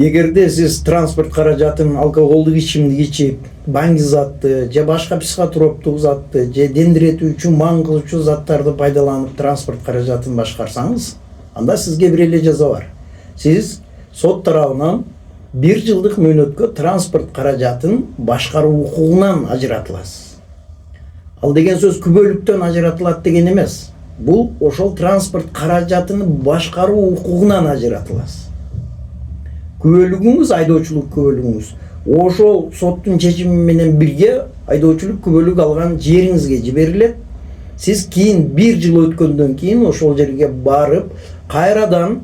Эгерде сиз транспорт каражатын алкоголдук ичимдик ичип, баңгизатты же башка психотроптук затты же дендиретүү үчүн маң кылуучу заттарды пайдаланып транспорт каражатын башкарсаңыз, анда сизге бир эле жаза бар. Сиз сот тарабынан 1 жылдык мөөнөткө транспорт каражатын башкаруу укугунан ажыратыласыз. Ал деген сөз күбөлүктөн ажыратылат деген эмес. Бул ошол транспорт каражатын башкаруу укугунан ажыратыласыз. Күбөлүгүңүз, айдоочулук күбөлүгүңүз ошол соттун чечими менен бирге айдоочулук күбөлүк алган жериңизге жиберилет. Сиз кийин 1 жыл өткөндөн кийин ошол жерге барып, кайрадан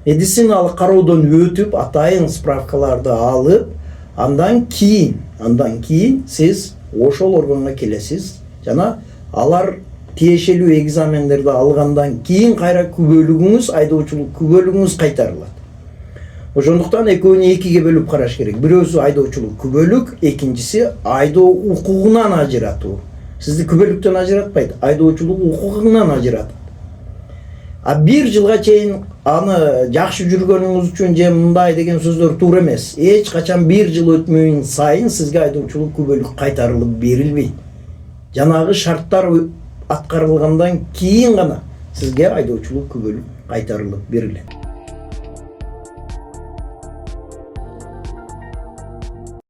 медициналык кароодон өтүп, атайын справкаларды алып, андан кийин сиз ошол органга келесиз. Жана алар тиешелүү экзамендерди алгандан кийин кайра күбөлүгүңүз, айдоочулук күбөлүгүңүз кайтарылат. Ошондуктан экөөнү экиге бөлүп караш керек. Бирөөсү айдоочулук күбөлүк, экинчиси айдоо укугунан ажыратуу. Сизди күбөлүктөн ажыратпайт, айдоочулук укугунан ажыратат. А 1 жылга чейин аны жакшы жүргөнүңүз үчүн же мындай деген сөздөр туура эмес. Эч качан 1 жыл өтмөйүн сайын сизге айдоочулук күбөлүк кайтарылып берилбейт. Жанагы шарттар аткарылгандан кийин гана сизге айдоочулук күбөлүк кайтарылып берилет.